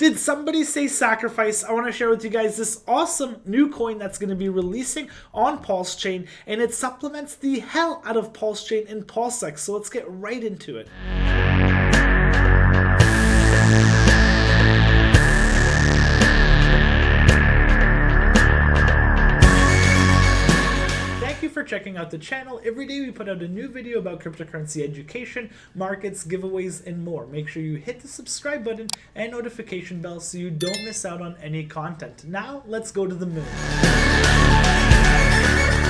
Did somebody say sacrifice? I want to share with you guys this awesome new coin that's going to be releasing on Pulsechain, and it supplements the hell out of Pulsechain and Pulsex. So let's get right into it. For checking out the channel. Every day we put out a new video about cryptocurrency education, markets, giveaways, and more. Make sure you hit the subscribe button and notification bell so you don't miss out on any content. Now let's go to the moon.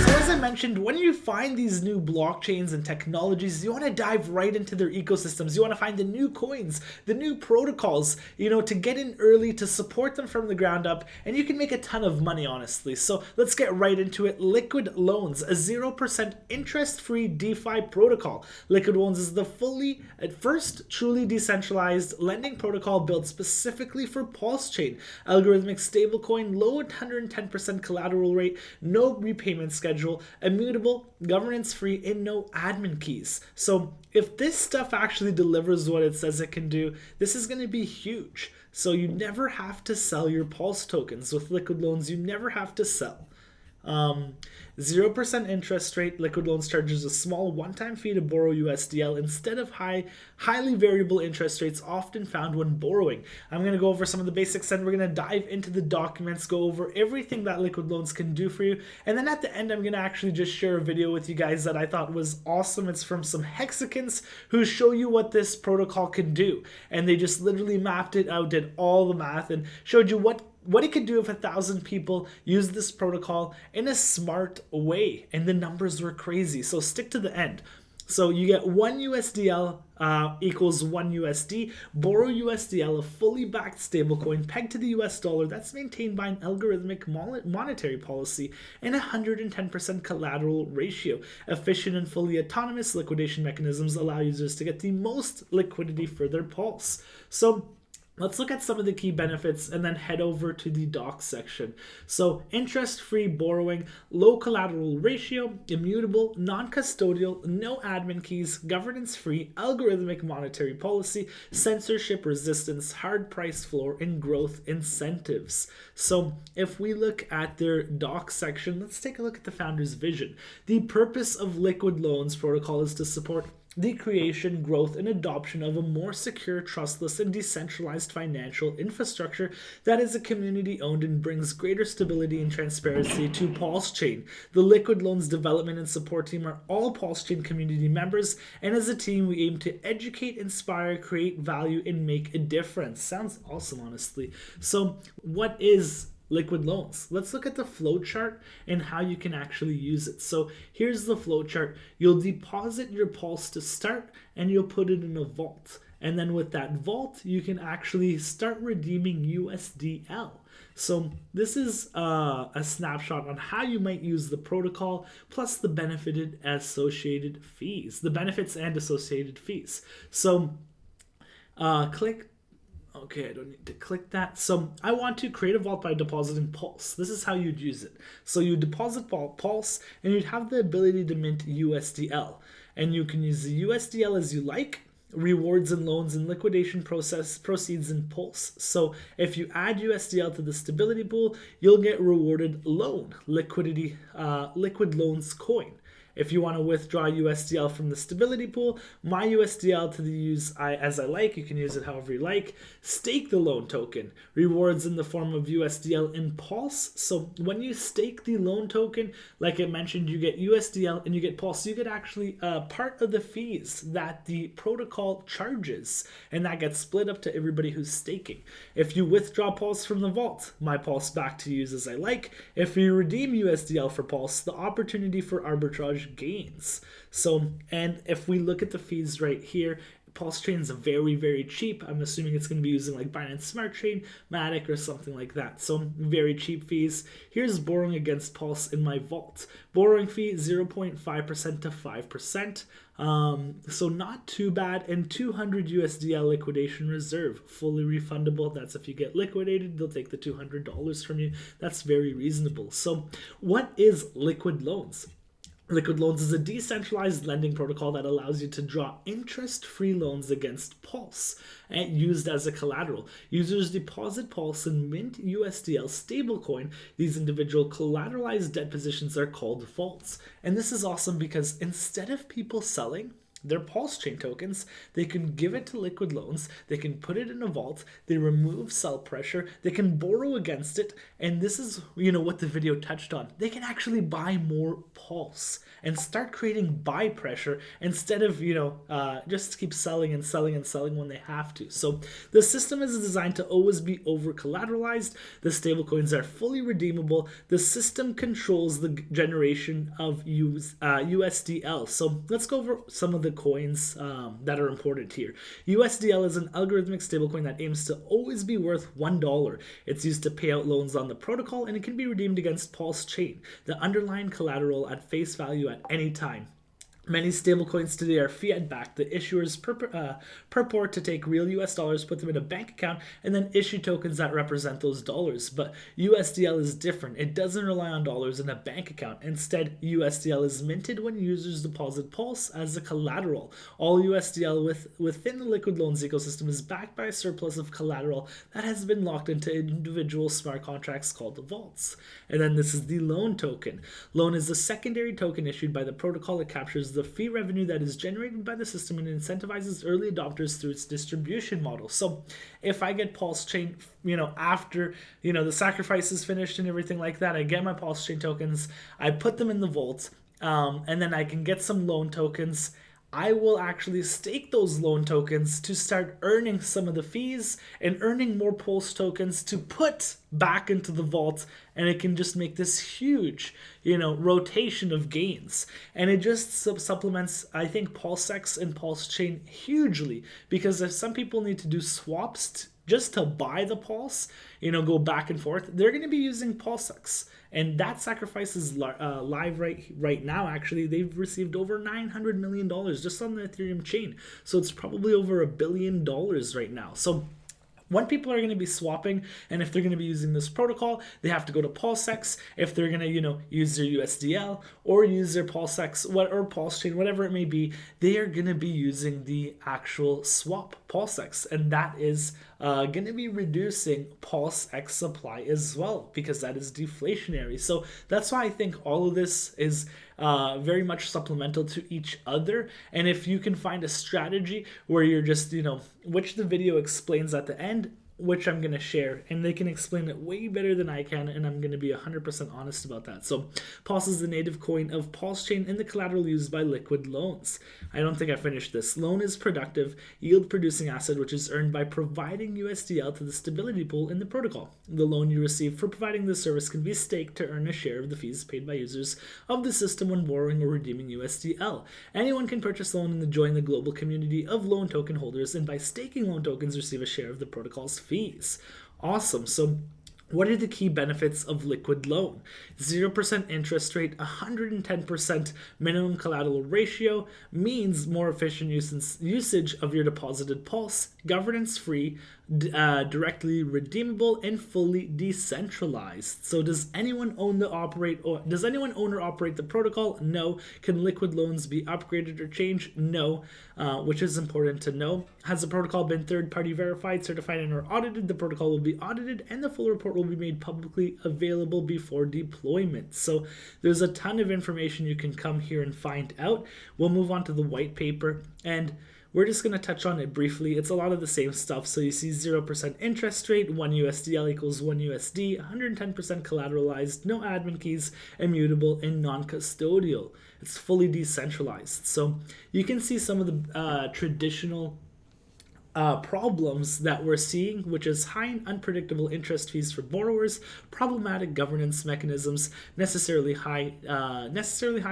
So as I mentioned, when you find these new blockchains and technologies, you want to dive right into their ecosystems. You want to find the new coins, the new protocols, to get in early, to support them from the ground up, and you can make a ton of money, honestly. So let's get right into it. Liquidloans, a 0% interest-free DeFi protocol. Liquidloans is the first truly decentralized lending protocol built specifically for Pulsechain. Algorithmic stablecoin, low 110% collateral rate, no repayment schedule, immutable, governance-free, and no admin keys. So if this stuff actually delivers what it says it can do, this is going to be huge. So you never have to sell your Pulse tokens. With Liquidloans, you never have to sell. 0% interest rate. Liquidloans charges a small one-time fee to borrow USDL instead of highly variable interest rates often found when borrowing. I'm going to go over some of the basics, and we're going to dive into the documents, go over everything that Liquidloans can do for you, and then at the end I'm going to actually just share a video with you guys that I thought was awesome. It's from some hexagons who show you what this protocol can do, and they just literally mapped it out, did all the math, and showed you what it could do if 1,000 people use this protocol in a smart way, and the numbers were crazy. So stick to the end. So you get 1 USDL equals 1 USD. Borrow USDL, a fully backed stablecoin pegged to the US dollar that's maintained by an algorithmic monetary policy and 110% collateral ratio. Efficient and fully autonomous liquidation mechanisms allow users to get the most liquidity for their Pulse. So let's look at some of the key benefits and then head over to the docs section. So interest-free borrowing, low collateral ratio, immutable, non-custodial, no admin keys, governance-free, algorithmic monetary policy, censorship resistance, hard price floor, and growth incentives. So if we look at their docs section, let's take a look at the founder's vision. The purpose of Liquidloans protocol is to support the creation, growth, and adoption of a more secure, trustless, and decentralized financial infrastructure that is community-owned and brings greater stability and transparency to Pulsechain. The Liquidloans development and support team are all Pulsechain community members, and as a team, we aim to educate, inspire, create value, and make a difference. Sounds awesome, honestly. So what is Liquidloans? Let's look at the flowchart and how you can actually use it. So here's the flowchart. You'll deposit your Pulse to start, and you'll put it in a vault. And then with that vault, you can actually start redeeming USDL. So this is a snapshot on how you might use the protocol, plus the benefits and associated fees. So click. Okay, I don't need to click that. So I want to create a vault by depositing Pulse. This is how you'd use it. So you deposit Pulse, and you'd have the ability to mint USDL. And you can use the USDL as you like, rewards and loans and liquidation proceeds in Pulse. So if you add USDL to the stability pool, you'll get rewarded loan, Liquidloans coin. If you want to withdraw USDL from the stability pool, my USDL to the use as I like. You can use it however you like. Stake the loan token. Rewards in the form of USDL in Pulse. So when you stake the loan token, like I mentioned, you get USDL and you get Pulse. You get actually part of the fees that the protocol charges, and that gets split up to everybody who's staking. If you withdraw Pulse from the vault, my Pulse back to use as I like. If you redeem USDL for Pulse, the opportunity for arbitrage gains. So, and if we look at the fees right here, Pulsechain is very, very cheap. I'm assuming it's going to be using like Binance Smart Chain, Matic, or something like that. So very cheap fees. Here's borrowing against Pulse in my vault. Borrowing fee 0.5% to 5%. So not too bad. And 200 USDL liquidation reserve, fully refundable. That's if you get liquidated, they'll take the $200 from you. That's very reasonable. So what is Liquidloans? Liquidloans is a decentralized lending protocol that allows you to draw interest-free loans against Pulse and used as a collateral. Users deposit Pulse and mint USDL stablecoin. These individual collateralized debt positions are called vaults. And this is awesome because instead of people selling their Pulsechain tokens, they can give it to Liquidloans, they can put it in a vault, they remove sell pressure, they can borrow against it, and this is, what the video touched on. They can actually buy more Pulse and start creating buy pressure instead of, just keep selling and selling and selling when they have to. So the system is designed to always be over collateralized. The stablecoins are fully redeemable. The system controls the generation of USDL. So let's go over some of the coins that are important here. USDL is an algorithmic stablecoin that aims to always be worth $1. It's used to pay out loans on the protocol, and it can be redeemed against Pulsechain, the underlying collateral at face value at any time. Many stablecoins today are fiat-backed. The issuers purport to take real US dollars, put them in a bank account, and then issue tokens that represent those dollars. But USDL is different. It doesn't rely on dollars in a bank account. Instead, USDL is minted when users deposit Pulse as a collateral. All USDL within the Liquidloans ecosystem is backed by a surplus of collateral that has been locked into individual smart contracts called the vaults. And then this is the loan token. Loan is a secondary token issued by the protocol that captures the fee revenue that is generated by the system and incentivizes early adopters through its distribution model. So if I get Pulsechain, after, the sacrifice is finished and everything like that, I get my Pulsechain tokens, I put them in the vault, and then I can get some loan tokens. I will actually stake those loan tokens to start earning some of the fees and earning more Pulse tokens to put back into the vault, and it can just make this huge, rotation of gains. And it just supplements, I think, PulseX and Pulsechain hugely, because if some people need to do swaps just to buy the Pulse, go back and forth, they're going to be using PulseX. And that sacrifice is live right now. Actually, they've received over $900 million just on the Ethereum chain. So it's probably over $1 billion right now. So when people are going to be swapping, and if they're going to be using this protocol, they have to go to PulseX. If they're going to, use their USDL or use their PulseX or Pulsechain, whatever it may be, they are going to be using the actual swap PulseX, and that is going to be reducing PulseX supply as well, because that is deflationary. So that's why I think all of this is very much supplemental to each other. And if you can find a strategy where you're just, which the video explains at the end, which I'm going to share, and they can explain it way better than I can, and I'm going to be 100% honest about that. So Pulse is the native coin of Pulsechain and the collateral used by Liquidloans. I don't think I finished this. Loan is productive, yield-producing asset which is earned by providing USDL to the stability pool in the protocol. The loan you receive for providing this service can be staked to earn a share of the fees paid by users of the system when borrowing or redeeming USDL. Anyone can purchase loan and join the global community of loan token holders, and by staking loan tokens receive a share of the protocol's fees. Awesome. So what are the key benefits of Liquidloan? 0% interest rate, 110% minimum collateral ratio means more efficient usage of your deposited Pulse, governance-free, directly redeemable, and fully decentralized. So does anyone own or operate the protocol? No. Can Liquidloans be upgraded or changed? No, which is important to know. Has the protocol been third-party verified, certified, and or audited? The protocol will be audited, and the full report will be made publicly available before deployment. So there's a ton of information you can come here and find out. We'll move on to the white paper, and we're just going to touch on it briefly. It's a lot of the same stuff. So you see 0% interest rate, 1 USDL equals 1 USD, 110% collateralized, no admin keys, immutable, and non-custodial. It's fully decentralized. So you can see some of the traditional problems that we're seeing, which is high and unpredictable interest fees for borrowers, problematic governance mechanisms, necessarily high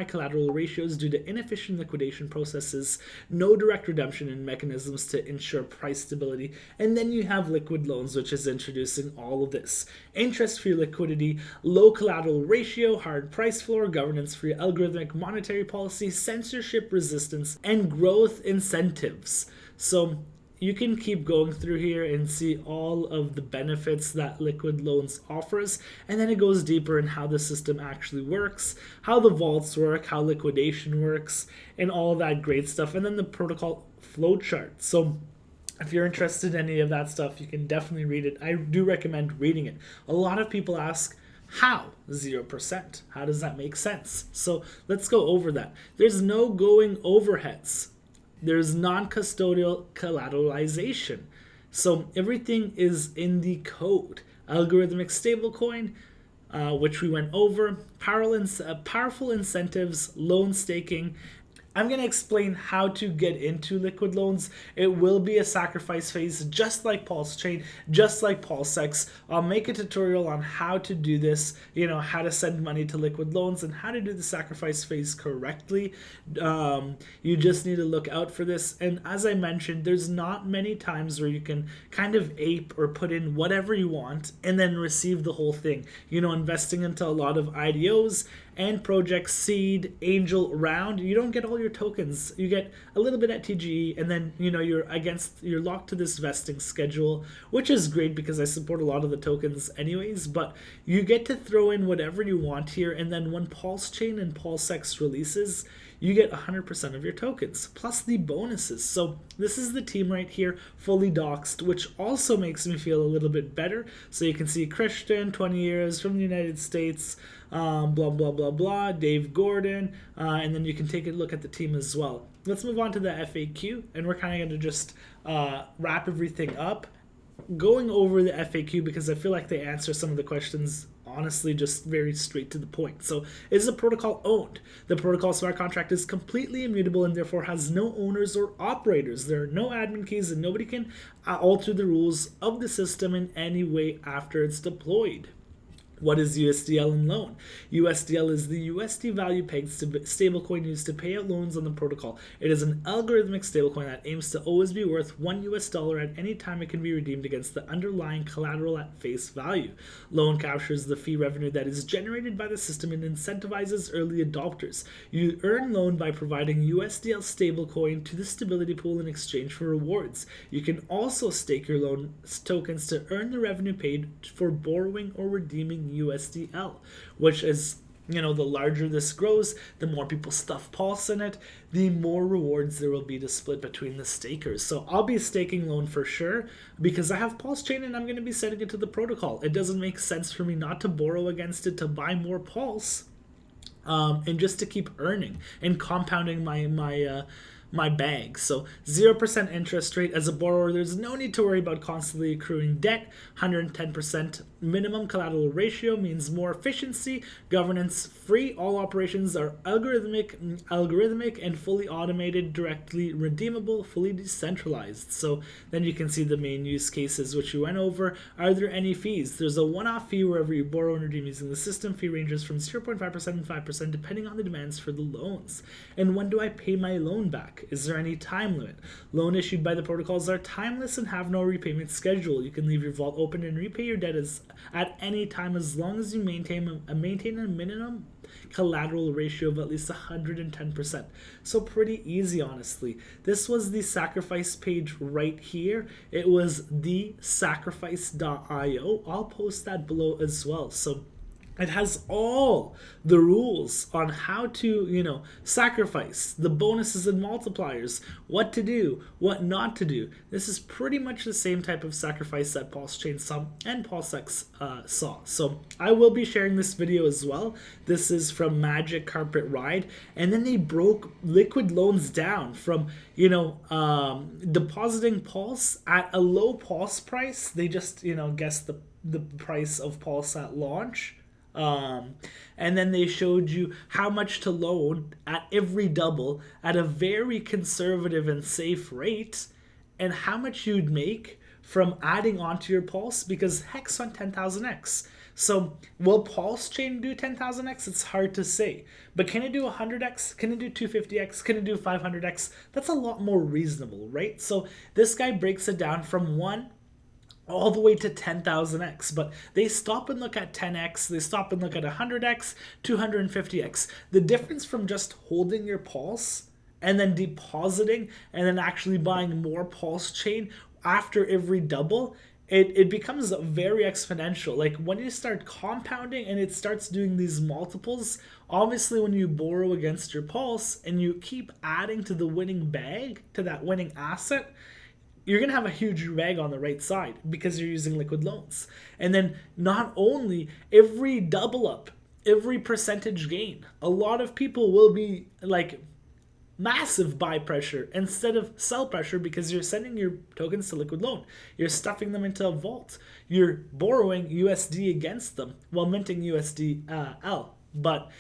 collateral ratios due to inefficient liquidation processes, no direct redemption and mechanisms to ensure price stability, and then you have Liquidloans, which is introducing all of this. Interest-free liquidity, low collateral ratio, hard price floor, governance-free algorithmic monetary policy, censorship resistance, and growth incentives. So you can keep going through here and see all of the benefits that Liquidloans offers, and then it goes deeper in how the system actually works, how the vaults work, how liquidation works, and all that great stuff, and then the protocol flowchart. So if you're interested in any of that stuff, you can definitely read it. I do recommend reading it. A lot of people ask, how 0%? How does that make sense? So let's go over that. There's no going overheads. There's non-custodial collateralization. So everything is in the code. Algorithmic stablecoin, which we went over, powerful incentives, loan staking. I'm going to explain how to get into Liquidloans. It will be a sacrifice phase, just like Pulsechain, just like Pulsex. I'll make a tutorial on how to do this, how to send money to Liquidloans and how to do the sacrifice phase correctly. You just need to look out for this. And as I mentioned, there's not many times where you can kind of ape or put in whatever you want and then receive the whole thing. Investing into a lot of IDOs and project seed, angel, round, you don't get all your tokens. You get a little bit at TGE, and then you're locked to this vesting schedule, which is great because I support a lot of the tokens anyways. But you get to throw in whatever you want here, and then when Pulsechain and Pulsex releases, you get 100% of your tokens plus the bonuses. So this is the team right here, fully doxed, which also makes me feel a little bit better. So you can see Christian, 20 years from the United States, blah blah blah blah, Dave Gordon, and then you can take a look at the team as well. Let's move on to the FAQ, and we're kind of going to just wrap everything up, going over the FAQ because I feel like they answer some of the questions honestly just very straight to the point. So, is the protocol owned? The protocol smart contract is completely immutable and therefore has no owners or operators. There are no admin keys and nobody can alter the rules of the system in any way after it's deployed. What is USDL and loan? USDL is the USD value pegged stablecoin used to pay out loans on the protocol. It is an algorithmic stablecoin that aims to always be worth $1 at any time it can be redeemed against the underlying collateral at face value. Loan captures the fee revenue that is generated by the system and incentivizes early adopters. You earn loan by providing USDL stablecoin to the stability pool in exchange for rewards. You can also stake your loan tokens to earn the revenue paid for borrowing or redeeming USDL, which is, the larger this grows, the more people stuff Pulse in it, the more rewards there will be to split between the stakers. So I'll be staking loan for sure because I have Pulsechain and I'm going to be setting it to the protocol. It doesn't make sense for me not to borrow against it to buy more Pulse, and just to keep earning and compounding my bag. So 0% interest rate as a borrower. There's no need to worry about constantly accruing debt. 110% minimum collateral ratio means more efficiency. Governance free. All operations are algorithmic and fully automated, directly redeemable, fully decentralized. So then you can see the main use cases which we went over. Are there any fees? There's a one-off fee wherever you borrow and redeem using the system. Fee ranges from 0.5% and 5% depending on the demands for the loans. And when do I pay my loan back? Is there any time limit? Loan issued by the protocols are timeless and have no repayment schedule. You can leave your vault open and repay your debt at any time as long as you maintain a minimum collateral ratio of at least 110%. So pretty easy, honestly. This was the sacrifice page right here. It was thesacrifice.io. I'll post that below as well. So it has all the rules on how to, sacrifice, the bonuses and multipliers, what to do, what not to do. This is pretty much the same type of sacrifice that Pulsechain saw and Pulsex saw. So I will be sharing this video as well. This is from Magic Carpet Ride. And then they broke Liquidloans down from, depositing Pulse at a low Pulse price. They just, guessed the price of Pulse at launch. And then they showed you how much to loan at every double at a very conservative and safe rate, and how much you'd make from adding onto your Pulse, because Hex on 10,000x. So will Pulsechain do 10,000x? It's hard to say. But can it do 100x? Can it do 250x? Can it do 500x? That's a lot more reasonable, right? So this guy breaks it down from 1 all the way to 10,000x, but they stop and look at 10x, they stop and look at 100x, 250x. The difference from just holding your Pulse and then depositing and then actually buying more Pulsechain after every double, it becomes very exponential. Like when you start compounding and it starts doing these multiples, obviously when you borrow against your Pulse and you keep adding to the winning bag, to that winning asset, you're going to have a huge bag on the right side because you're using liquid loans. And then not only every double up, every percentage gain, a lot of people will be like massive buy pressure instead of sell pressure because you're sending your tokens to liquid loan. You're stuffing them into a vault. You're borrowing USD against them while minting USDL. But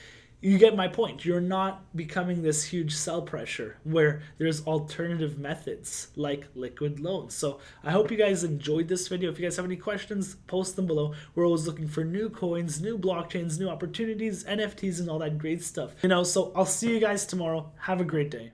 you get my point. You're not becoming this huge sell pressure where there's alternative methods like liquid loans. So I hope you guys enjoyed this video. If you guys have any questions, post them below. We're always looking for new coins, new blockchains, new opportunities, NFTs, and all that great stuff. So I'll see you guys tomorrow. Have a great day.